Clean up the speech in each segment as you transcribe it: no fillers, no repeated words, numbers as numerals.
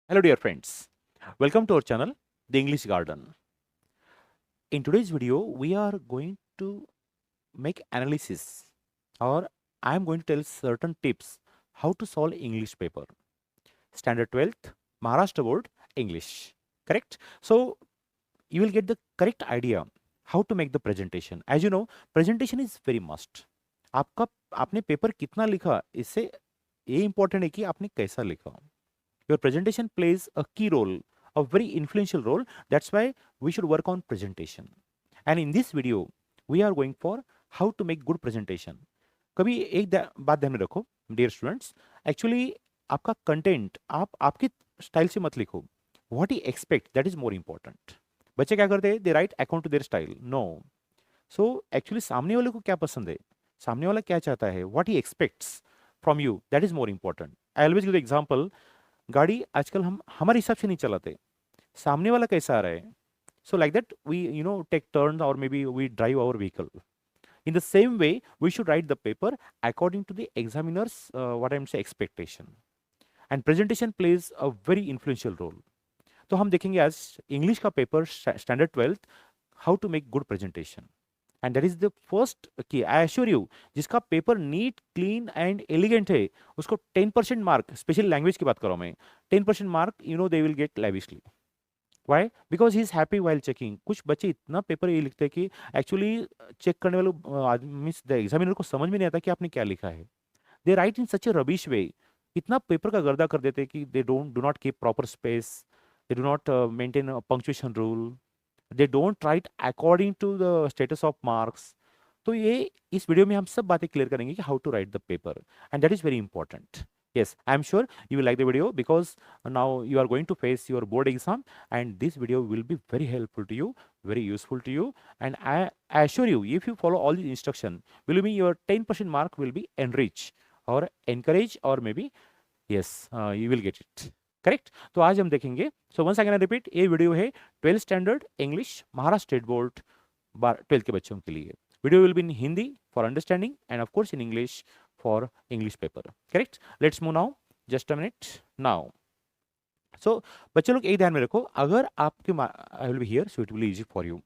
Hello dear friends, welcome to our channel, The English Garden. In today's video, we are going to make analysis or I am going to tell certain tips how to solve English paper. Standard 12th, Maharashtra Board, English. Correct? So you will get the correct idea how to make the presentation. As you know, presentation is very must. आपका आपने paper कितना लिखा इससे ये important है कि आपने कैसा लिखा. Your presentation plays a key role, a very influential role. That's why we should work on presentation. And in this video, we are going for how to make good presentation. कभी एक बात ध्यान में रखो डियर स्टूडेंट्स, एक्चुअली आपका content आप आपके style से मत लिखो. What he expect that is more important. बच्चे क्या करते हैं, they write according to their style. No. So actually सामने वाले को क्या पसंद है, सामने वाला क्या चाहता है, what he aspects from you, that is more important. I always give example. गाड़ी आजकल हम हमारे हिसाब से नहीं चलाते, सामने वाला कैसा आ रहा है. So like that we take turn और may be we drive our vehicle. In the same way, we should write the paper according to the examiner's what I'm say expectation. And presentation plays a very influential role. तो हम देखेंगे आज English का paper standard 12th, how to make good presentation. And that is the first key I assure you, जिसका पेपर neat clean and elegant है उसको 10% mark, special language की बात कर रहा हूं मैं, 10% mark they will get lavishly. Why? Because he is happy while checking. कुछ बच्चे इतना पेपर ये लिखते हैं कि एक्चुअली चेक करने वाले आदमी द एग्जामिनर को समझ में नहीं आता कि आपने क्या लिखा है. They write in such a rubbish way. इतना पेपर का गर्दा कर देते हैं कि they do not keep proper space, they do not maintain punctuation rule, they don't write according to the status of marks. तो ये इस वीडियो में हम सब बातें क्लियर करेंगे कि how to write the paper, and that is very important. Yes, I am sure you will like the video because now you are going to face your board exam, and this video will be very helpful to you, very useful to you. And I assure you, if you follow all these instruction, believe me, your 10% mark will be enriched or encouraged, or maybe yes, you will get it. Correct. तो आज हम देखेंगे. So once again repeat, ये video है 12th standard English Maharashtra state board 12th के बच्चों के लिए. Video will be in Hindi for understanding end of course in English for English paper. Correct? Let's move now. Just a minute. Now. So, बच्चे लोग एक ध्यान में रखो, अगर आपके I will be here, so it will be easy for you.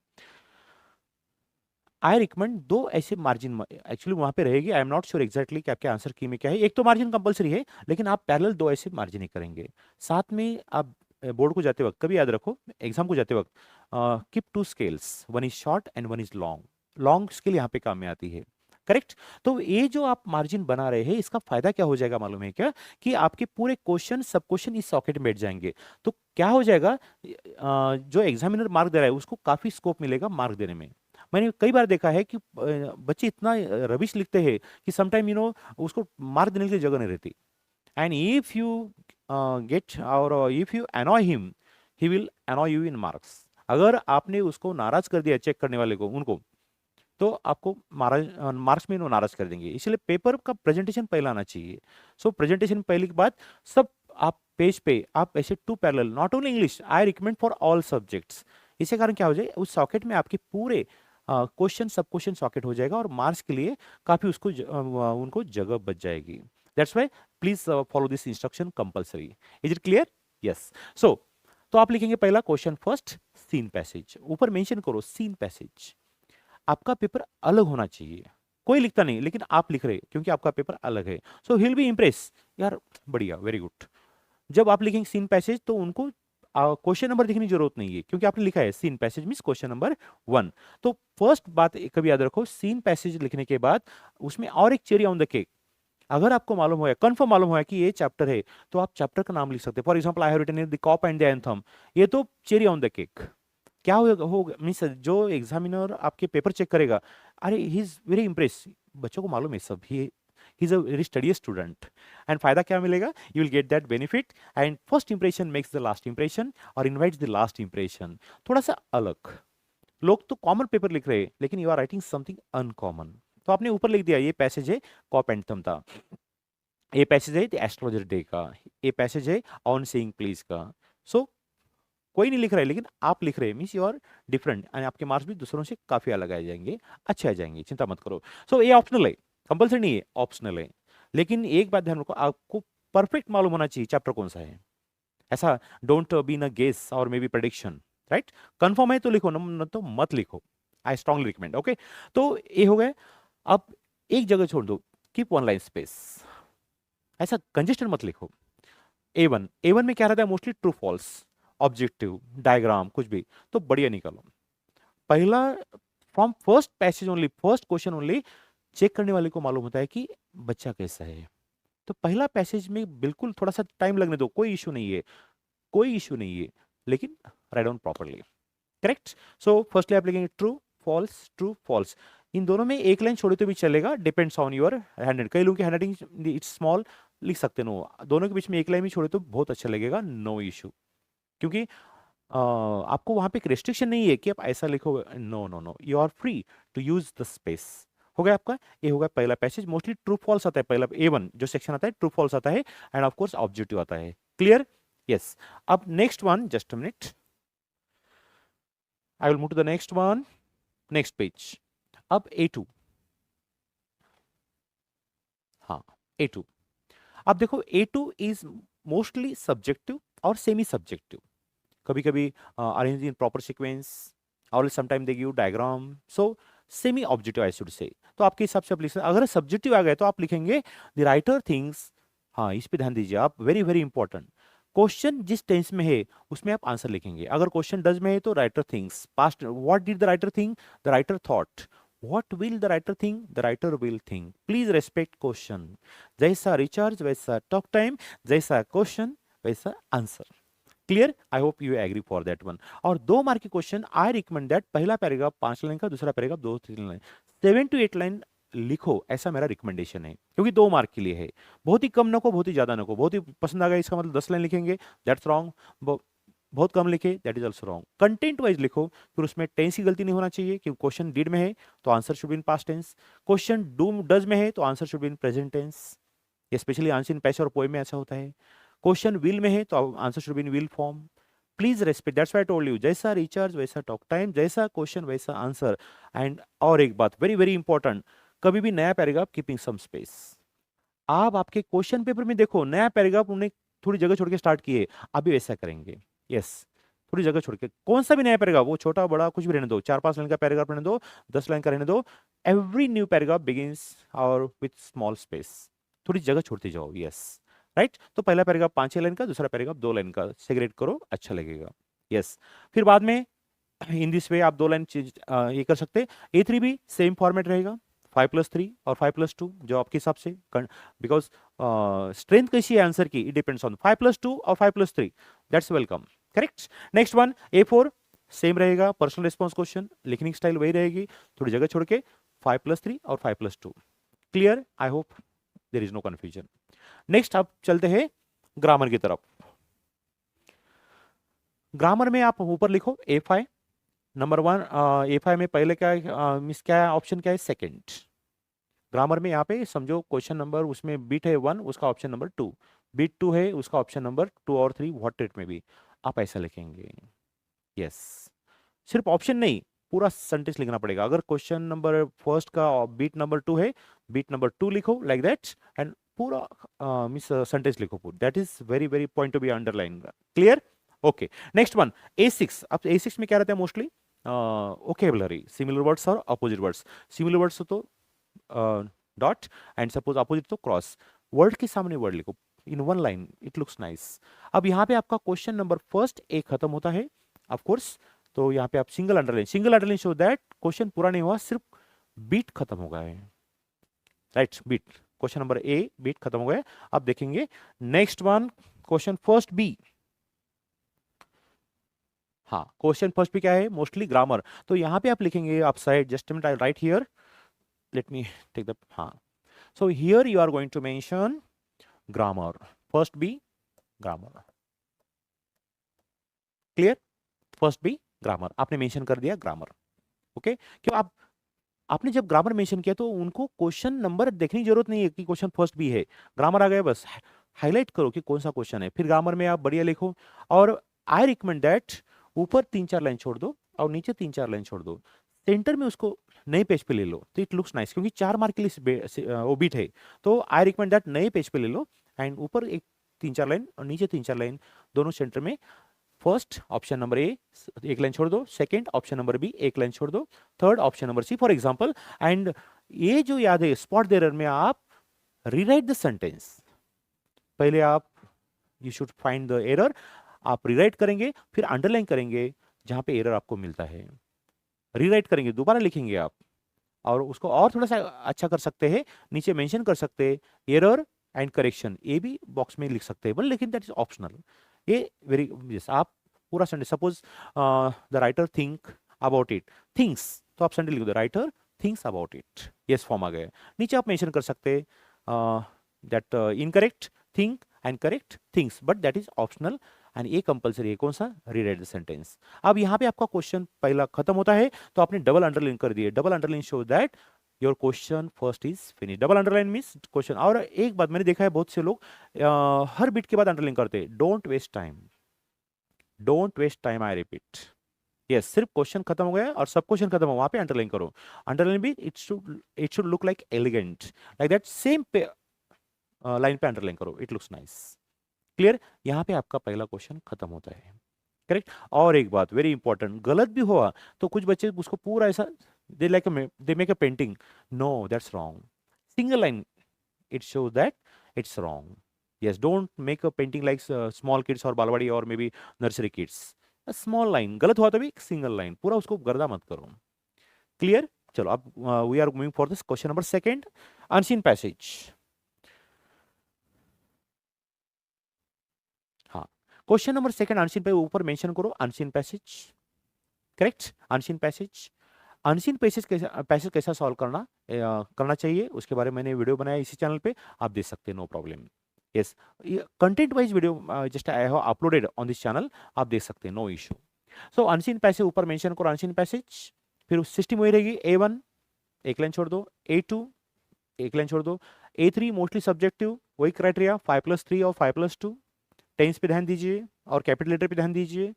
I recommend दो ऐसे मार्जिन एक्चुअली वहां पे रहेगी. I am not sure exactly कि आपके आंसर की में क्या है. एक तो मार्जिन कंपलसरी है, लेकिन आप पैरेलल दो ऐसे मार्जिन ही करेंगे. साथ में आप बोर्ड को जाते वक्त कभी याद रखो, एग्जाम को जाते वक्त keep 2 scales, one is short and one is long. Long scale यहाँ पे काम में आती है. करेक्ट. तो ये जो आप मार्जिन बना रहे हैं, इसका फायदा क्या हो जाएगा मालूम है क्या, कि आपके पूरे क्वेश्चन सब क्वेश्चन इस सॉकेट में बैठ जाएंगे. तो क्या हो जाएगा, जो एग्जामिनर मार्क दे रहा है उसको काफी स्कोप मिलेगा मार्क देने में. मैंने कई बार देखा है कि बच्चे इतना रबिश लिखते हैं कि समटाइम उसको मार्क देने की जगह नहीं रहती. एंड इफ यू गेट और if you अनॉय him, he will अनॉय you in marks. अगर आपने उसको नाराज कर दिया चेक करने वाले को, उनको, तो आपको मार्क्स में नाराज कर देंगे. इसलिए पेपर का प्रेजेंटेशन पहले आना चाहिए. सो प्रेजेंटेशन पहले के बाद सब आप पेज पे आप ऐसे 2 parallel, not only English, I recommend for all subjects. इसके कारण क्या हो जाए, उस सॉकेट में आपके पूरे क्वेश्चन सब क्वेश्चन सॉकेट हो जाएगा और मार्क्स के लिए काफी उसको उनको जगह बच जाएगी. That's why please follow this instruction compulsory. Is it clear? Yes. So तो आप लिखेंगे पहला क्वेश्चन फर्स्ट, सीन पैसेज. ऊपर मेंशन करो सीन पैसेज. आपका पेपर अलग होना चाहिए. कोई लिखता नहीं, लेकिन आप लिख रहे क्योंकि आपका पेपर अलग है. सो ही विल बी इंप्रेस, यार बढ़िया, वेरी गुड. जब आप लिखेंगे सीन पैसेज तो उनको क्वेश्चन नंबर लिखने की जरूरत नहीं है, क्योंकि आपने लिखा है seen passage means question number 1. तो फर्स्ट बात कभी याद रखो, सीन पैसेज लिखने के बाद उसमें और एक चेरी ऑन द केक. अगर आपको मालूम हो, कंफर्म मालूम हो कि ये चैप्टर है, तो आप चैप्टर का नाम लिख सकते हैं. For example, I have written the cop and the anthem. ये तो चेरी ऑन द केक. क्या होगा मीन्स जो एग्जामिनर आपके पेपर चेक करेगा, अरे ही इज वेरी इंप्रेस, बच्चों को मालूम है सब, he is a very study student. And फायदा क्या मिलेगा, you will get that benefit. And first impression makes the last impression और इनवाइट्स द लास्ट इंप्रेशन. थोड़ा सा अलग. लोग तो कॉमन पेपर लिख रहे हैं, लेकिन you are writing something uncommon. तो आपने ऊपर लिख दिया ये पैसेज है कॉप एंड थम था, ये पैसेज है एस्ट्रोलॉजर डे का, ये पैसेज है ऑन सेइंग प्लीज का. सो कोई नहीं लिख रहा है, लेकिन आप लिख रहे हैं means you are different, and आपके मार्क्स भी दूसरों से काफी अलग आ जाएंगे, अच्छे आ जाएंगे, चिंता मत करो. सो ये ऑप्शनल है, कंपल्सरी नहीं है, ऑप्शनल है. लेकिन एक बात ध्यान रखो, आपको परफेक्ट मालूम होना चाहिए चैप्टर कौन सा है. ऐसा don't be in a guess और may be prediction, right. Confirm है तो लिखो, न तो मत लिखो। I strongly recommend. ओके, तो ये हो गए। अब एक जगह छोड़ दो, कीप वन लाइन स्पेस, ऐसा कंजेस्टेड मत लिखो। ए वन में क्या रहता है, mostly true false, objective, diagram, कुछ भी, तो बढ़िया निकालो। पहला, from first passage only, first question only check करने वाले को मालूम होता है कि बच्चा कैसा है। तो पहला पैसेज में बिल्कुल थोड़ा सा टाइम लगने दो, कोई इशू नहीं है, कोई इशू नहीं है, लेकिन write down properly. Correct. So firstly आप लिखेंगे ट्रू फॉल्स, ट्रू फॉल्स। इन दोनों में एक लाइन छोड़े तो भी चलेगा, डिपेंड्स ऑन योर हैंड। कई लोगों की हैंडराइटिंग इट्स स्मॉल, लिख सकते हैं नो, दोनों के बीच में एक लाइन भी छोड़े तो बहुत अच्छा लगेगा, नो इशू। क्योंकि आपको वहां पे एक रेस्ट्रिक्शन नहीं है कि आप ऐसा लिखो, no no no, you are free to use the space. हो गया आपका, ये होगा पहला पैसेज। मोस्टली ट्रू फॉल्स आता है, पहला A1 जो सेक्शन आता है ट्रू फॉल्स आता है, एंड ऑफ कोर्स ऑब्जेक्टिव आता है। क्लियर? यस। अब next one, just a minute, I will move to the next one, next page. अब A2, हाँ A2। अब देखो A2 इज मोस्टली सब्जेक्टिव और सेमी सब्जेक्टिव। कभी कभी अरेंज इन प्रॉपर सीक्वेंस, और sometime they give diagram, so semi objective I should say. तो आपके हिसाब से आप लिख सकते, अगर सब्जेक्टिव आ गए तो आप लिखेंगे द राइटर थिंग्स, हाँ इस पे ध्यान दीजिए आप, वेरी वेरी इंपॉर्टेंट। क्वेश्चन जिस टेंस में है उसमें आप आंसर लिखेंगे। अगर क्वेश्चन डज में है तो writer thinks, past, what did the writer think, the writer thought, what will the writer think, the writer will think. Please respect question, जैसा रिचार्ज वैसा टॉक टाइम, जैसा क्वेश्चन वैसा answer. Clear? I hope you agree for that one. और 2 mark के question I recommend that पहला paragraph 5 line का, दूसरा paragraph 2-3 line, 7 to 8 line लिखो, ऐसा मेरा रिकमेंडेशन है, क्योंकि 2 मार्क के लिए है। बहुत ही कम ना को, बहुत ही ज्यादा ना को। बहुत ही पसंद आ गया इसका मतलब 10 लाइन लिखेंगे, दैट्स रॉन्ग। बहुत कम लिखे, that is also wrong. Content wise लिखो, फिर उसमें टेंस की गलती नहीं होना चाहिए, कि क्वेश्चन डिड में है तो answer should be in past tense, question do does में है तो answer should be in present tense, specially answer in passage और पोएम में ऐसा होता है। क्वेश्चन विल में है तो answer should be in will form. Please respect, that's why I told you, जैसा रिचार्ज वैसा टॉक टाइम, जैसा क्वेश्चन वैसा आंसर। एंड और एक बात वेरी वेरी इंपॉर्टेंट, कभी भी नया पैराग्राफ कीपिंग सम स्पेस। आप आपके क्वेश्चन पेपर में देखो, नया पैराग्राफ उन्हें थोड़ी जगह छोड़ के स्टार्ट किए, अभी वैसा करेंगे। यस, थोड़ी जगह छोड़ के, कौन सा भी नया पैराग्राफ, वो छोटा बड़ा कुछ भी रहने दो, 4-5 लाइन का पैराग्राफ रहने दो, 10 लाइन का रहने दो, एवरी न्यू पैराग्राफ बिगिंस और विथ स्मॉल स्पेस, थोड़ी जगह छोड़ते जाओ। Yes, right. तो पहला पैराग्राफ 5-6 लाइन का, दूसरा पैराग्राफ 2 लाइन का, सेग्रेट करो, अच्छा लगेगा। यस, फिर बाद में इन दिस वे आप 2 लाइन चीज ये कर सकते। A3 भी सेम फॉर्मेट रहेगा, 5+3 और 5+2, जो आपके हिसाब से, बिकॉज स्ट्रेंथ कैसी है आंसर की, इट डिपेंड्स ऑन 5+2 और 5+3, that's welcome. Correct. Next one A4, same रहेगा, पर्सनल रिस्पॉन्स क्वेश्चन, लिखने की स्टाइल वही रहेगी, थोड़ी जगह छोड़ के 5+3 और 5+2। Clear? I hope there is no confusion. Next आप चलते हैं ग्रामर की तरफ। ग्रामर में आप ऊपर लिखो A5 नंबर 1, A5 में पहले क्या है, मिस क्या है, ऑप्शन क्या है, सेकंड। ग्रामर में यहाँ पे समझो क्वेश्चन नंबर, उसमें बीट है 1, उसका ऑप्शन नंबर 2, बीट 2 है, उसका ऑप्शन नंबर 2 और 3, व्हाट इट में भी आप ऐसा लिखेंगे। यस, सिर्फ ऑप्शन नहीं, पूरा सेंटेंस लिखना पड़ेगा। अगर क्वेश्चन नंबर फर्स्ट का बीट नंबर 2 है, बीट नंबर 2 लिखो लाइक दैट, एंड पूरा मिस सेंटेंस लिखो, that is very very point to be underline. Clear? Okay. Next one A6। अब A6 में क्या रहता है, मोस्टली ओकेबलरी, सिमिलर वर्ड्स और अपोजिट वर्ड्स। सिमिलर वर्ड्स तो डॉट, एंड सपोज अपोजिट तो क्रॉस। वर्ड के सामने वर्ड लिखो in one line, it looks nice. अब यहाँ पे आपका क्वेश्चन नंबर फर्स्ट A खत्म होता है, ऑफ कोर्स, तो यहाँ पे आप single underline show that question पूरा नहीं हुआ, सिर्फ बीट खत्म हो गया है, right. Bit, question number A bit खत्म हो गया। अब देखेंगे next one, question first B। हाँ, क्वेश्चन फर्स्ट भी क्या है, मोस्टली ग्रामर। तो यहाँ पे आप लिखेंगे, आप side, just minute, I write here, let me take the, हाँ, so here you are going to mention grammar, first B grammar. Clear? First B grammar आपने मेंशन कर दिया, ग्रामर। ओके, क्यों आप, आपने जब ग्रामर मेंशन किया तो उनको क्वेश्चन नंबर देखने की जरूरत नहीं है कि क्वेश्चन फर्स्ट बी है, ग्रामर आ गया, बस हाईलाइट करो कि कौन सा क्वेश्चन है, फिर ग्रामर में आप बढ़िया लिखो। और आई रिकमेंड दैट ऊपर 3-4 लाइन छोड़ दो और नीचे 3-4 लाइन छोड़ दो, सेंटर में उसको नए पेज पे ले लो, तो इट लुक्स नाइस, क्योंकि 4 मार्क के लिए वो बीट है। तो आई रिकमेंड दैट नए पेज पे ले लो, एंड ऊपर एक तीन चार लाइन और नीचे तीन चार लाइन, दोनों सेंटर में फर्स्ट ऑप्शन नंबर ए एक लाइन छोड़ दो, सेकंड ऑप्शन नंबर बी एक लाइन छोड़ दो, third option number C for example. And ये जो याद है स्पॉट द एरर में आप रीराइट द सेंटेंस। पहले आप you should find the error, आप रीराइट करेंगे, फिर अंडरलाइन करेंगे जहां पे एरर आपको मिलता है, रीराइट करेंगे, दोबारा लिखेंगे आप, और उसको और थोड़ा सा अच्छा कर सकते हैं, नीचे मेंशन कर सकते हैं एरर एंड करेक्शन, ये भी बॉक्स में लिख सकते हैं, बट लेकिन दैट इज ऑप्शनल। ये वेरी यस, आप पूरा sentence suppose the writer think about it, thinks, तो आप सेंटेंस लिख दो writer thinks about it, yes form आ गया। नीचे आप मेंशन कर सकते हैं that incorrect think and correct things, but that is optional and ये कंपलसरी है, कौन सा, रीराइट द सेंटेंस। अब यहाँ पे आपका क्वेश्चन पहला खत्म होता है, तो आपने डबल अंडरलाइन कर दिए, double underline show that your question first is finish. Double underline means question. और एक बात मैंने देखा है बहुत से लोग हर बिट के बाद अंडरलाइन करते हैं, don't waste time, don't waste time, I repeat, yes, सिर्फ क्वेश्चन खत्म हो गया और सब क्वेश्चन खत्म हो वहां पे अंडरलाइन करो। अंडरलाइन भी it should look like elegant, like that same पे लाइन पे अंडरलाइन करो, इट लुक्स नाइस। क्लियर, यहाँ पे आपका पहला क्वेश्चन खत्म होता है, करेक्ट। और एक बात वेरी इंपॉर्टेंट, गलत भी हुआ तो कुछ बच्चे उसको पूरा ऐसा they make a painting, no that's wrong, single line it shows that it's wrong. Yes, don't make a painting like small kids or balwadi or maybe nursery kids. A small line, गलत हुआ तो भी single line, पूरा उसको गर्दा मत करो। Clear, चलो अब we are moving for this question number second, unseen passage. हाँ, क्वेश्चन नंबर सेकंड अनसीन पे ऊपर मेंशन करो unseen passage, correct, unseen passage. Unseen passage कैसा सॉल्व करना चाहिए, उसके बारे में मैंने वीडियो बनाया इसी चैनल पे, आप देख सकते हैं, no problem. Yes, content wise video just I have uploaded on this channel, आप देख सकते हैं, no issue. So unseen passage ऊपर मेंशन करो अनसीन पैसेज, फिर सिस्टम वही रहेगी, A1 एक लाइन छोड़ दो, A2 एक लाइन छोड़ दो, A3 मोस्टली सब्जेक्टिव, वही क्राइटेरिया 5+3 और 5+2, टेंस पे ध्यान दीजिए और कैपिटल लेटर पे ध्यान दीजिए,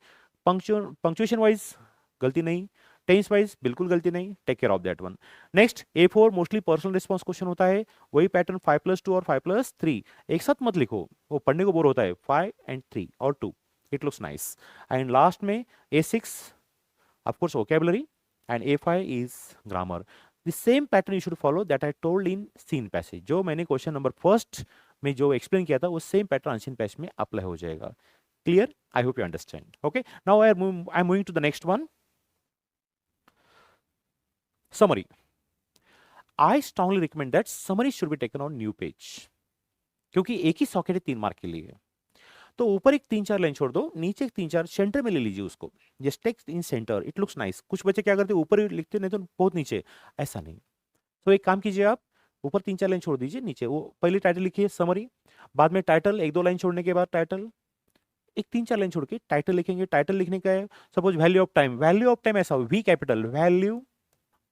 पंक्चुएशन वाइज गलती नहीं, टेंस वाइज बिल्कुल गलती नहीं, take care of that one. Next A4 mostly personal response question होता है, वही पैटर्न 5+2 और 5+3, एक साथ मत लिखो, वो पढ़ने को बोर होता है, 5 and 3 और 2, it looks nice. And last में A6 of course vocabulary and A5 is grammar. The same pattern you should follow that I told in seen passage, जो मैंने क्वेश्चन नंबर फर्स्ट में जो एक्सप्लेन किया था वो सेम पैटर्न अनसीन पैसेज में apply हो जाएगा। Clear, I hope you understand. Okay, now I am moving to the next one, summary. I strongly recommend that summary should be taken on new page, क्योंकि एक ही socket है 3 mark के लिए, तो ऊपर एक 3-4 लाइन छोड़ दो, नीचे एक 3-4 सेंटर में ले लीजिए उसको, just text in centre, it looks nice. कुछ बच्चे क्या करते हैं ऊपर ही लिखते, नहीं तो बहुत नीचे, ऐसा नहीं। तो एक काम कीजिए, आप ऊपर 3-4 लाइन छोड़ दीजिए, नीचे वो पहले टाइटल लिखिए समरी, बाद में टाइटल, 1-2 लाइन छोड़ने के बाद टाइटल, एक 3-4 लाइन छोड़ के टाइटल लिखेंगे। टाइटल लिखने का है suppose value of time, value of time ऐसा हो, V capital, value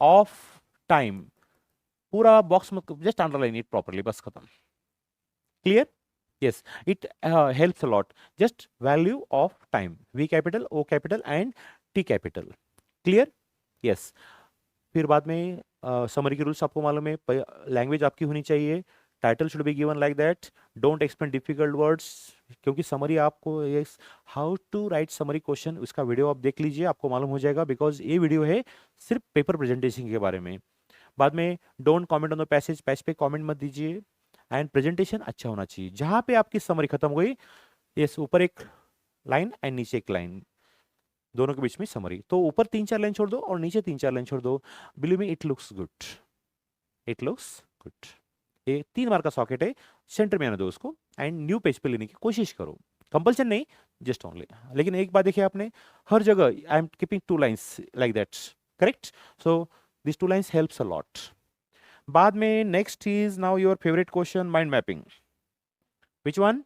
of time, पूरा बॉक्स में जस्ट अंडरलाइन इट प्रॉपर्ली, बस खत्म। Clear, yes, it helps a lot, just value of time, V capital, O capital and T capital. Clear, yes। फिर बाद में summary के रूल्स आपको मालूम है, लैंग्वेज आपकी होनी चाहिए, title should be given like that, don't explain difficult words, क्योंकि समरी आपको yes how to write summary question, उसका वीडियो आप देख लीजिए, आपको मालूम हो जाएगा, बिकॉज ये वीडियो है सिर्फ पेपर प्रेजेंटेशन के बारे में। बाद में don't comment on the passage, passage पे कमेंट मत दीजिए, एंड प्रेजेंटेशन अच्छा होना चाहिए। जहां पे आपकी समरी खत्म हो गई, यस, ऊपर एक लाइन एंड नीचे एक लाइन, दोनों के बीच में समरी, तो ऊपर 3-4 लाइन छोड़ दो और नीचे 3-4 लाइन छोड़ दो, believe me it looks good, it looks good. ये 3 मार्क का सॉकेट है, सेंटर में आने दो उसको, एंड न्यू पेज पे लेने की कोशिश करो, कंपल्सन नहीं, जस्ट ओनली। लेकिन एक बात देखिए आपने, हर जगह I am keeping 2 lines like that, correct, so this 2 lines helps a lot. बाद में next is now your favourite question, mind mapping. Which one,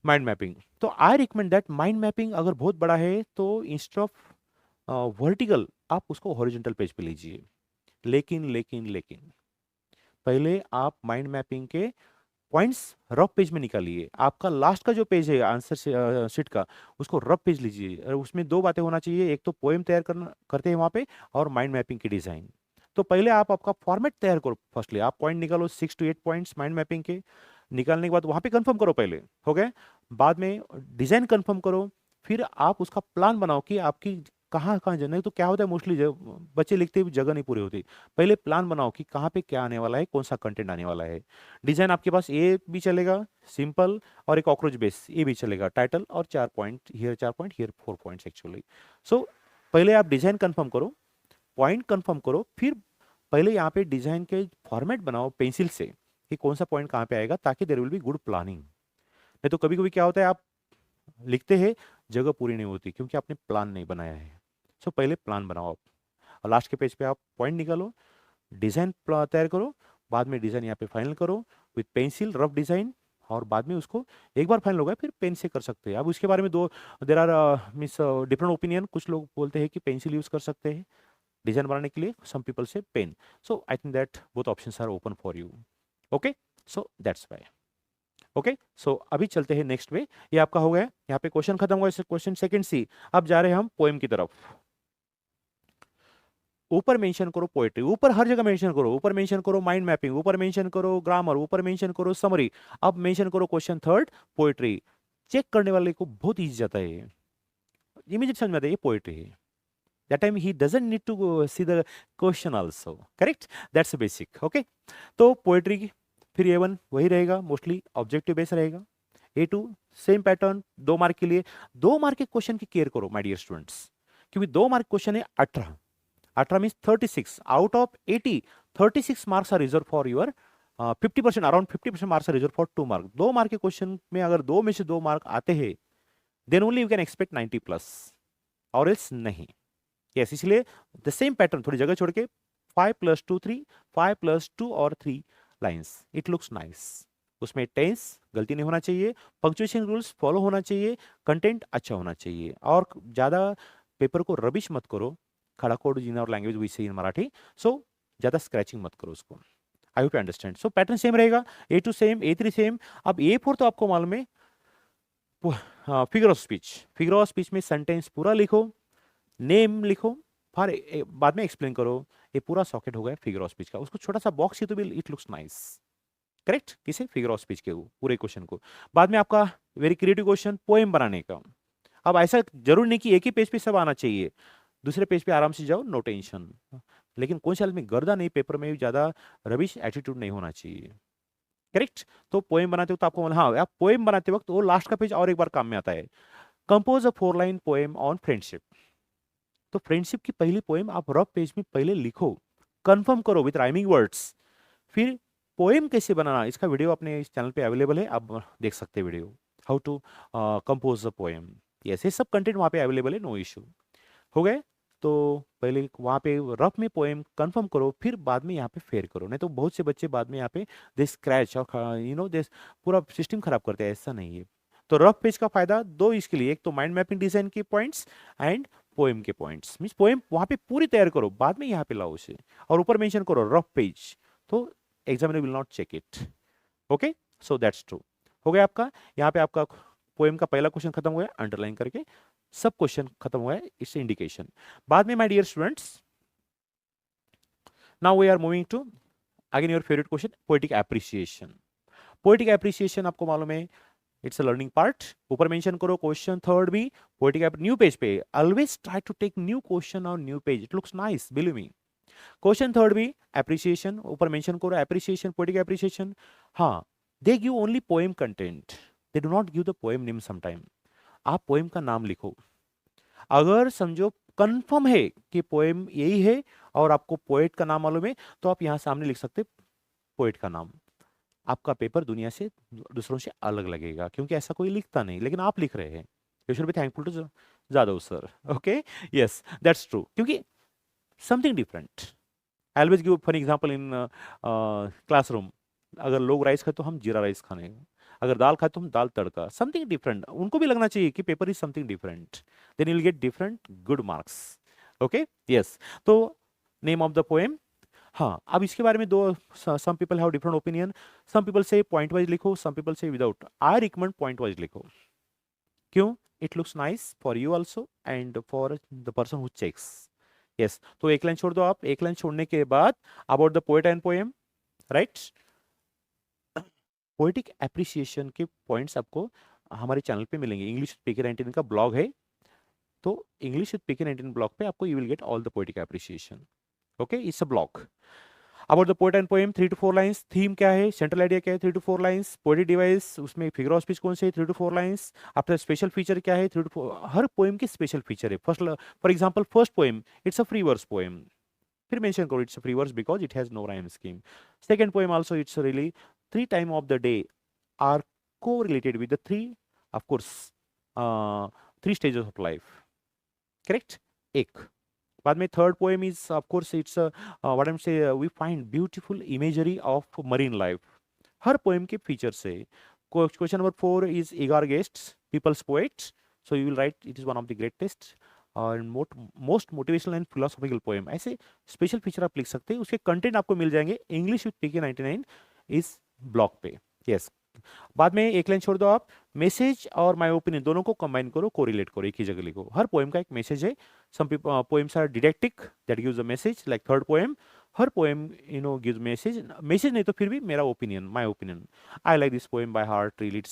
mind mapping. तो I recommend that mind mapping अगर बहुत बड़ा है तो इंस्टेड ऑफ वर्टिकल आप उसको हॉरिजॉन्टल पेज पे लीजिए, लेकिन पहले आप माइंड मैपिंग के पॉइंट्स रफ पेज में निकालिए। आपका लास्ट का जो पेज है आंसर शीट का, उसको रफ पेज लीजिए, और उसमें 2 बातें होना चाहिए, एक तो पोएम तैयार करते हैं वहां पे, और माइंड मैपिंग की डिजाइन। तो पहले आप आपका फॉर्मेट तैयार करो, फर्स्टली आप पॉइंट निकालो 6 to 8 पॉइंट्स माइंड मैपिंग के, निकालने के बाद वहाँ पे कंफर्म करो पहले, हो गए। बाद में डिज़ाइन कंफर्म करो, फिर आप उसका प्लान बनाओ कि आपकी कहाँ कहाँ जाना है। तो क्या होता है मोस्टली बच्चे लिखते हुए जगह नहीं पूरी होती। पहले प्लान बनाओ कि कहाँ पे क्या आने वाला है, कौन सा कंटेंट आने वाला है। डिज़ाइन आपके पास ए भी चलेगा सिंपल, और एक कॉकरोच बेस ये भी चलेगा, टाइटल और 4 point here, 4 point here, 4 points actually. So पहले आप डिज़ाइन कंफर्म करो, पॉइंट कंफर्म करो, फिर पहले यहाँ पे डिज़ाइन के फॉर्मेट बनाओ पेंसिल से कि कौन सा पॉइंट कहाँ पे आएगा, ताकि there will be good planning. नहीं तो कभी कभी क्या होता है, आप लिखते हैं जगह पूरी नहीं होती क्योंकि आपने प्लान नहीं बनाया है। सो पहले प्लान बनाओ आप, और लास्ट के पेज पे आप पॉइंट निकालो, डिज़ाइन तैयार करो, बाद में डिज़ाइन यहाँ पे फाइनल करो विथ पेंसिल रफ डिज़ाइन, और बाद में उसको एक बार फाइनल हो गया फिर पेन से कर सकते हैं। अब उसके बारे में दो there are means different opinion. कुछ लोग बोलते हैं कि पेंसिल यूज़ कर सकते हैं डिज़ाइन बनाने के लिए, सम पीपल से pen. So I think that both options are open for you. Okay, so that's why. Okay, so अभी चलते हैं नेक्स्ट पे। ये आपका हो गया, यहाँ पे क्वेश्चन खत्म हुआ, क्वेश्चन सेकंड सी। अब जा रहे हैं हम पोएम की तरफ। ऊपर मेंशन करो पोएट्री, ऊपर हर जगह मेंशन करो, ऊपर मेंशन करो माइंड मैपिंग, ऊपर मेंशन करो ग्रामर, ऊपर मेंशन करो समरी। अब मेंशन करो क्वेश्चन थर्ड पोएट्री। चेक करने वाले को बहुत ईजी जाता है, इमीडिएट समझ में आता है ये पोएट्री है। That time he doesn't need to see the question also, correct? That's basic, okay? तो पोएट्री की फिर A1 वही रहेगा, मोस्टली ऑब्जेक्टिव बेस रहेगा। A2 सेम पैटर्न, 2 मार्क के लिए। 2 मार्क के क्वेश्चन की केयर करो माय डियर स्टूडेंट्स, क्योंकि 2 मार्क क्वेश्चन है 18। 18 मीन्स 36 out of 80। 36 marks are reserve for your 50%, around 50% marks are reserve for 2 mark. 2 mark के क्वेश्चन में अगर 2 में से 2 मार्क आते हैं then only you can expect 90+, और एल्स नहीं। यस, इसलिए द सेम पैटर्न, थोड़ी जगह छोड़ के 5+2 3, 5+2 और 3 लाइन्स, इट लुक्स नाइस। उसमें टेंस गलती नहीं होना चाहिए, पंक्चुएशन रूल्स फॉलो होना चाहिए, कंटेंट अच्छा होना चाहिए, और ज़्यादा पेपर को रबिश मत करो। खड़ा code in our language we say in Marathi. So ज़्यादा स्क्रैचिंग मत करो उसको। I hope you understand. So pattern same रहेगा, A2 सेम, A3 सेम। अब A4 तो आपको मालूम है, figure of speech. Figure of speech में सेंटेंस पूरा लिखो, नेम लिखो, फिर बाद में एक्सप्लेन करो। ये पूरा सॉकेट हो गया फिगर ऑफ स्पीच का। उसको छोटा सा बॉक्स ही तो भी इट लुक्स नाइस, करेक्ट? किसे? फिगर ऑफ स्पीच के पूरे क्वेश्चन को। बाद में आपका वेरी क्रिएटिव क्वेश्चन पोएम बनाने का। अब ऐसा जरूर नहीं कि एक ही पेज पे सब आना चाहिए, दूसरे पेज पे आराम से जाओ, नो टेंशन। लेकिन कौन सा में गर्दा नहीं, पेपर में ज्यादा रबिश एटीट्यूड नहीं होना चाहिए, करेक्ट? तो पोएम बनाते वक्त आपको, हाँ, आप पोएम बनाते वक्त वो लास्ट का पेज और एक बार काम में आता है। Compose a 4 line poem on friendship. तो फ्रेंडशिप की पहली पोएम आप रफ पेज में पहले लिखो, कंफर्म करो विद राइमिंग वर्ड्स। फिर पोएम कैसे बनाना, इसका वीडियो अपने इस चैनल पे अवेलेबल है, आप देख सकते हैं video, how to compose a poem. Yes, ये सब कंटेंट वहाँ पे अवेलेबल है, नो इशू। हो गए? तो पहले वहाँ पे रफ में पोएम कंफर्म करो, फिर बाद में यहाँ पे फेयर करो। नहीं तो बहुत से बच्चे बाद में यहाँ पे दे स्क्रैच और दे पूरा सिस्टम खराब करते हैं, ऐसा नहीं है। तो रफ पेज का फायदा दो इसके लिए, एक तो माइंड मैपिंग डिजाइन के पॉइंट्स एंड पोएम के पॉइंट्स। मीन्स पोएम वहाँ पे पूरी तैयार करो, बाद में यहाँ पे लाओ उसे, और ऊपर मेंशन करो रफ पेज, तो examiner will not check it. Okay, so that's true. हो गया आपका, यहाँ पे आपका पोएम का पहला क्वेश्चन खत्म हुआ है, अंडरलाइन करके सब क्वेश्चन खत्म हुआ है, इससे इंडिकेशन। बाद में my dear students, now we are moving to again your favourite question, poetic appreciation. Poetic appreciation आपको मालूम है, इट्स अ लर्निंग पार्ट। ऊपर मेंशन करो क्वेश्चन थर्ड भी पोएटिक न्यू पेज पे, always try to take new question और new page, it looks nice, believe me. Question third भी appreciation, ऊपर मेंशन करो एप्रिसिएशन, पोएटिक एप्रिसिएशन। हाँ, they give only poem content, they do not give the poem name sometime. आप poem का नाम लिखो, अगर समझो कंफर्म है कि पोएम यही है और आपको पोएट का नाम मालूम है, तो आप यहां सामने लिख सकते पोएट का नाम। आपका पेपर दुनिया से दूसरों से अलग लगेगा, क्योंकि ऐसा कोई लिखता नहीं, लेकिन आप लिख रहे हैं। You should be thankful to Jadav sir. Okay, yes, that's true, क्योंकि something different. I always give for example in classroom, अगर लोग राइस खाए तो हम जीरा राइस खाने, अगर दाल खाए तो हम दाल तड़का, समथिंग डिफरेंट। उनको भी लगना चाहिए कि paper is something different, then you will get different good marks. Okay, yes. तो नेम ऑफ द पोएम, हाँ, अब इसके बारे में दो, some people have different opinion. Some people say point wise लिखो, some people say without. I recommend point wise लिखो, क्यों? It looks nice for you also and for the person who checks. Yes, तो एक line छोड़ दो आप, एक line छोड़ने के बाद about the poet and poem, right? Poetic appreciation के पॉइंट्स आपको हमारे चैनल पे मिलेंगे। इंग्लिश स्पीकर 19 का ब्लॉग है, तो इंग्लिश स्पीकर 19 ब्लॉग पे आपको you will get all the poetic appreciation. Okay, it's a blog about the poet and poem, 3 to 4 lines. Theme क्या है, सेंट्रल आइडिया क्या है, 3 to 4 लाइंस। पोएटिक डिवाइस, उसमें फिगर ऑफ स्पीच कौन से है, 3 to 4 लाइंस। आपका स्पेशल फीचर क्या है, 3 to 4। हर पोएम की स्पेशल फीचर है। For example first poem, it's a free verse poem, फिर मेंशन करो it's a free verse because it has no rhyme scheme. Second poem also it's really three time of the day are correlated with the three, of course, three stages of life, correct. एक बाद में third poem is of course it's what I am say we find beautiful imagery of marine life. हर poem के features है। Question number 4 is eager guests peoples poets, so you will write it is one of the greatest और most motivational and philosophical poem. ऐसे special feature आप लिख सकते हैं, उसके कंटेंट आपको मिल जाएंगे इंग्लिश विद पीके 99 इस ब्लॉग पे। यस, बाद में एक लाइन छोड़ दो आप, मैसेज और माय ओपिनियन दोनों को कंबाइन करो, कोरिलेट करो, एक ही जगह लिखो। हर पोएम का एक मैसेज है। Some poems are didactic that gives a message, like third poem. हर पोएम गिव्स मैसेज, मैसेज नहीं तो फिर भी मेरा opinion, my opinion, I like this poem by heart, really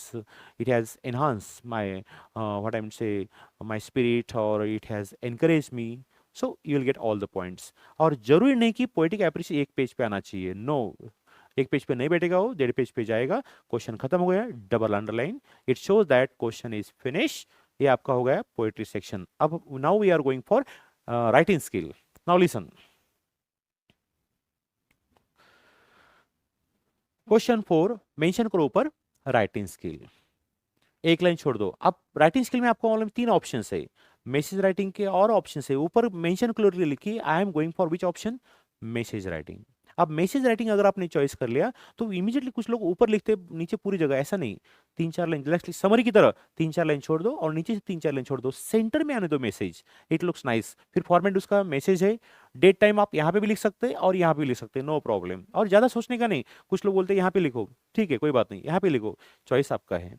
it has enhance my what I am say my spirit और it has encourage me. So you will get all the points. और जरूरी नहीं कि poetic appreciation एक page पे आना चाहिए, no, एक पेज पे नहीं बैठेगा वो, 1.5 पेज पे जाएगा। क्वेश्चन खत्म हो गया, double underline, it shows that question is finish. ये आपका हो गया पोएट्री सेक्शन। अब now we are going for writing skill. Now listen, question 4 mention करो ऊपर राइटिंग स्किल, एक लाइन छोड़ दो। अब राइटिंग स्किल में आपको मालूम 3 ऑप्शन है, मैसेज राइटिंग के और ऑप्शन है। ऊपर मेंशन क्लियरली लिखिए I am going for which option, message writing. अब मैसेज राइटिंग अगर आपने चॉइस कर लिया तो इमीडिएटली कुछ लोग ऊपर लिखते नीचे पूरी जगह, ऐसा नहीं। 3-4 लाइन समरी की तरह 3-4 लाइन छोड़ दो और नीचे से 3-4 लाइन छोड़ दो, सेंटर में आने दो मैसेज, इट लुक्स नाइस। फिर फॉर्मेट उसका मैसेज है, डेट टाइम आप यहाँ पे भी लिख सकते हैं और यहाँ पे भी लिख सकते हैं, नो प्रॉब्लम। और ज्यादा सोचने का नहीं, कुछ लोग बोलते हैं यहाँ पे लिखो, ठीक है कोई बात नहीं, यहाँ पे लिखो, चॉइस आपका है।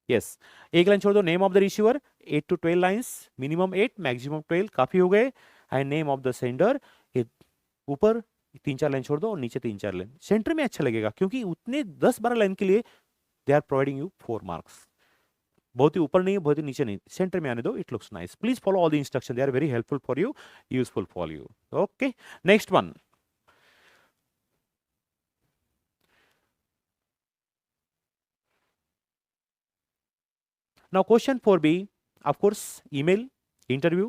यस, एक लाइन छोड़ दो, name of the receiver, 8 to 12 lines, minimum 8 maximum 12, काफी हो गए। And name of the sender, ऊपर 3-4 लाइन छोड़ दो और नीचे 3-4 लाइन। सेंटर में अच्छा लगेगा क्योंकि उतने 10-12 लाइन के लिए they are providing you 4 marks. बहुत ही ऊपर नहीं, बहुत ही नीचे नहीं, सेंटर में आने दो, it looks nice. Please follow all the instruction, they are very helpful for you, useful for you. Okay, next one, now question 4b, of course email interview,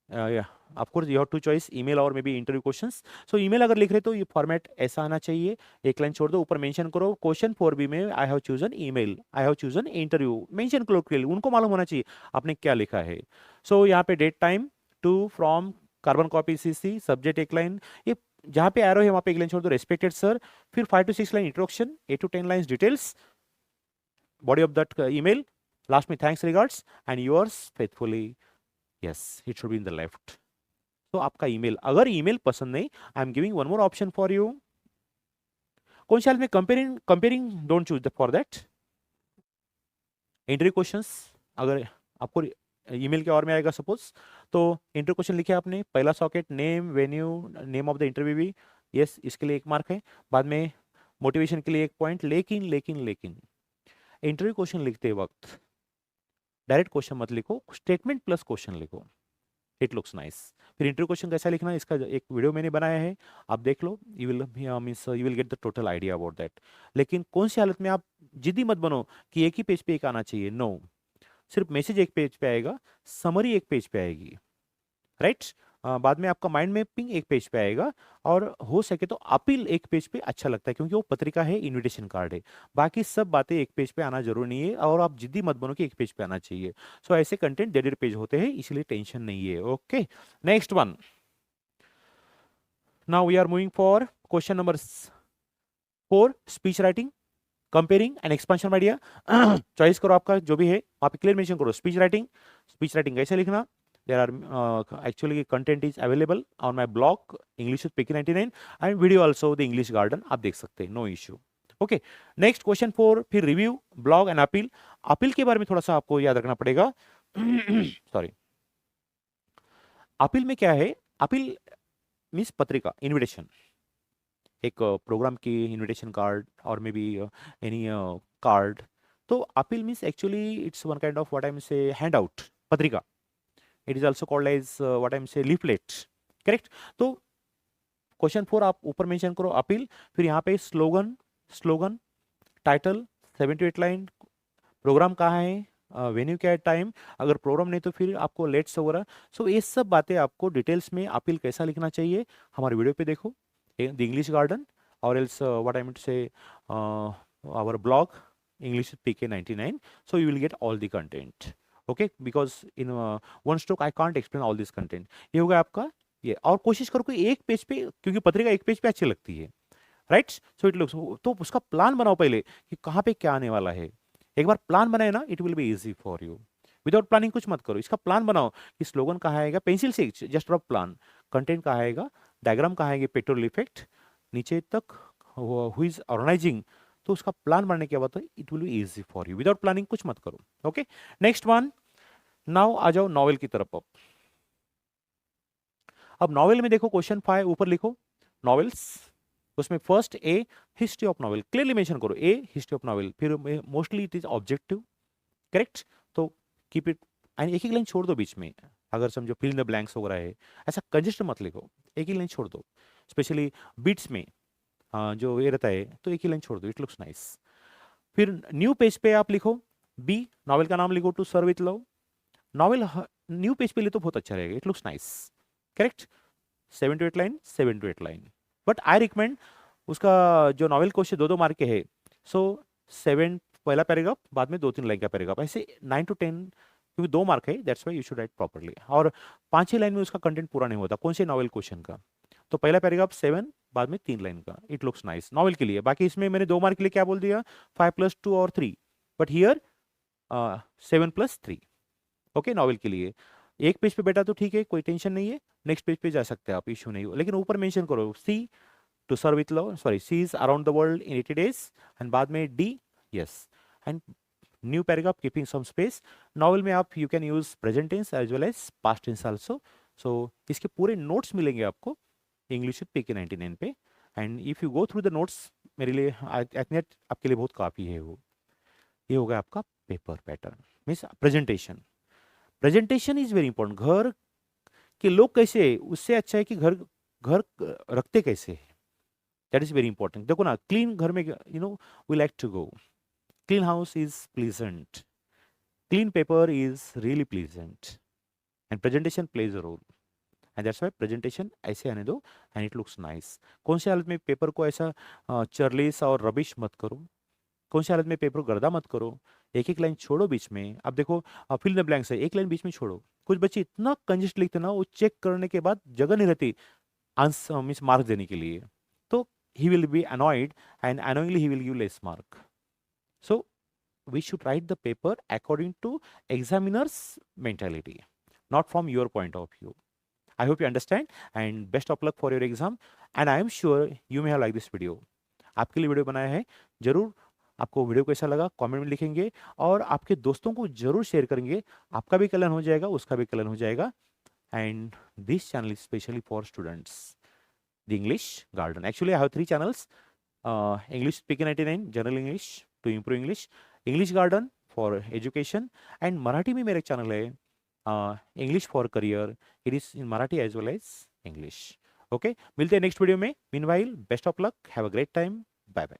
yeah, of course you have to choice email और maybe interview questions। so email अगर लिख रहे तो ये format ऐसा आना चाहिए, एक लाइन छोड़ दो, ऊपर मेंशन करो क्वेश्चन 4b में I have chosen email, I have chosen interview, mention करो क्लियरली, उनको मालूम होना चाहिए आपने क्या लिखा है। सो यहाँ पे date time, to from, carbon copy CC, subject एक लाइन, ये जहाँ पे एरो है वहाँ पे एक लाइन छोड़ दो, रेस्पेक्टेड सर। फिर 5 to 6 line introduction, 8 to 10 lines details, body of that email, last me thanks regards and yours faithfully, yes it should be in the left। तो आपका ईमेल, अगर ईमेल पसंद नहीं, I am giving one more option for you. कौन सा में comparing, comparing don't choose for that. Interview questions अगर आपको ईमेल के और में आएगा सपोज, तो इंटरव्यू क्वेश्चन लिखे आपने, पहला socket, name, venue, name of the interview भी, यस इसके लिए 1 मार्क है। बाद में मोटिवेशन के लिए 1 पॉइंट। लेकिन लेकिन लेकिन इंटरव्यू क्वेश्चन लिखते वक्त डायरेक्ट क्वेश्चन मत लिखो, स्टेटमेंट प्लस क्वेश्चन लिखो, इट लुक्स नाइस। फिर इंटरव्यू क्वेश्चन कैसा लिखना है इसका एक वीडियो मैंने बनाया है, आप देख लो, you will means you will get the total idea about that. लेकिन कौन सी हालत में आप जिद्दी मत बनो कि एक ही पेज पे एक आना चाहिए, नो, सिर्फ मैसेज एक पेज पे आएगा, समरी एक पेज पे आएगी, राइट। बाद में आपका माइंड मैपिंग एक पेज पे आएगा, और हो सके तो अपील एक पेज पे अच्छा लगता है क्योंकि वो पत्रिका है, इनविटेशन कार्ड है। बाकी सब बातें एक पेज पे आना जरूरी नहीं है, और आप जिद्दी मत बनो कि एक पेज पे आना चाहिए। सो ऐसे कंटेंट 1.5 पेज होते हैं, इसलिए टेंशन नहीं है। Okay, next one, now we are moving for question number 4, speech writing, compering and expansion idea. Choice करो आपका जो भी है, वहां पे क्लियर मेंशन करो स्पीच राइटिंग। स्पीच राइटिंग कैसे लिखना, there are actually content is available on my blog English with Piki 99 and video also the English Garden, आप देख सकते हैं, no issue. Okay, next question 4, फिर review, blog and appeal. Appeal के बारे में थोड़ा सा आपको याद रखना पड़ेगा। सॉरी, अपील में क्या है, अपील मीन्स पत्रिका, इन्विटेशन, एक प्रोग्राम की इनविटेशन कार्ड और मे बी एनी कार्ड. तो appeal means actually it's one kind of what I am say handout, पत्रिका. It is also called as what I am say leaflet. Correct. तो question 4 आप ऊपर mention करो appeal, फिर यहाँ पे slogan, slogan title 7 to 8 line, program कहाँ है, वेन्यू क्या है, टाइम, अगर प्रोग्राम नहीं तो फिर आपको लेट्स वगैरह. सो ये सब बातें आपको डिटेल्स में अपील कैसा लिखना चाहिए हमारे वीडियो पे देखो, द इंग्लिश गार्डन, और else what I mean to say our blog English PK 99. So you will get all the content. Okay, because in one stroke I can't explain all this content. ये होगा आपका ये, और कोशिश करो कि एक पेज पे, क्योंकि पत्रिका एक पेज पे अच्छी लगती है, राइट. सो इट लुक्स, तो उसका प्लान बनाओ पहले कि कहाँ पे क्या आने वाला है. एक बार प्लान बनाए ना, it will be easy for you. Without planning कुछ मत करो, इसका प्लान बनाओ कि स्लोगन कहाँ आएगा, पेंसिल से जस्ट ड्रॉप प्लान, कंटेंट कहाँ आएगा, डायग्राम कहाँ आएंगे, पेट्रोल इफेक्ट नीचे तक, हु इज ऑर्गेनाइजिंग. तो उसका प्लान बनने के बाद it will be easy for you. Without planning कुछ मत करो. Okay, next one. नाउ आ जाओ नॉवेल की तरफ. अब नॉवेल में देखो क्वेश्चन 5 ऊपर लिखो नॉवेल्स. उसमें first A history of novel clearly mention करो, ए हिस्ट्री ऑफ नॉवेल, फिर mostly it is objective. Correct. तो कीप इट, एंड एक ही लाइन छोड़ दो बीच में, अगर समझो फिल इन द ब्लैंक्स वगैरह है, ऐसा कंजेस्ट मत लिखो, एक ही लाइन छोड़ दो. स्पेशली बीट्स में जो ये रहता है, तो एक ही लाइन छोड़ दो, इट लुक्स नाइस. फिर न्यू पेज पे आप लिखो बी, नॉवेल का नाम लिखो to sir with love. Novel new page पे ले तो बहुत अच्छा रहेगा, it looks nice. Correct. 7 to 8 line, 7 to 8 line. But I recommend उसका जो नॉवेल क्वेश्चन 2-2 मार्क के है, सो 7 पहला पैराग्राफ, बाद में 2-3 लाइन का पैराग्राफ, ऐसे 9 to 10, क्योंकि 2 मार्क है, that's why you should write properly. और 5-6 लाइन में उसका कंटेंट पूरा नहीं होता, कौन से नॉवेल क्वेश्चन का. तो पहला पैराग्राफ 7, बाद में 3 लाइन का, इट लुक्स नाइस नॉवेल के लिए. बाकी इसमें मैंने 2 मार्क के लिए क्या बोल दिया, 5+2 और 3, बट हियर 7+3. ओके, नॉवेल के लिए एक पेज पे बैठा तो ठीक है, कोई टेंशन नहीं है, नेक्स्ट पेज पे जा सकते हैं आप, इश्यू नहीं हो. लेकिन ऊपर मेंशन करो C to sir with love, sorry C's around the world in 80 days, and बाद में D, yes, and new paragraph keeping some space. Novel में आप you can use present tense as well as past tense also. So इसके पूरे notes मिलेंगे आपको English with PK 99 पे. And if you go through the notes, मेरे लिए I think आपके लिए बहुत काफ़ी है वो. ये होगा आपका paper pattern, means presentation. Presentation is very important. घर के लोग कैसे है, उससे अच्छा है कि घर घर रखते कैसे है, दैट इज वेरी इंपॉर्टेंट. देखो ना, क्लीन घर में you know we like to go, clean house is pleasant, clean paper is really pleasant, and presentation plays a role, and that's why presentation ऐसे आने दो एंड इट लुक्स नाइस. कौन सी हालत में पेपर को ऐसा चरलेस और रबिश मत करो, कौन सी हालत में पेपर को गर्दा मत करो, एक एक लाइन छोड़ो बीच में. अब देखो फिल द ब्लैंक्स है, एक लाइन बीच में छोड़ो. कुछ बच्चे इतना कंजेस्ट लिखते ना, वो चेक करने के बाद जगह नहीं रहती आंसर मीन्स मार्क देने के लिए, तो he will be annoyed and annoyingly he will give less mark. So we should write the paper according to examiner's mentality, not from your point of view. I hope you understand and best of luck for your exam, and I am sure you may have liked this video. आपके लिए video बनाया है, जरूर आपको video कैसा लगा comment में लिखेंगे, और आपके दोस्तों को जरूर शेयर करेंगे, आपका भी कल्याण हो जाएगा, उसका भी कल्याण हो जाएगा. And this channel is specially for students, the English garden. Actually I have 3 channels, English PK 99 general English to improve English, English garden for education, and Marathi में मेरा चैनल है English for career, it is in Marathi as well as English. Okay, मिलते हैं next video में. Meanwhile best of luck, have a great time, bye bye.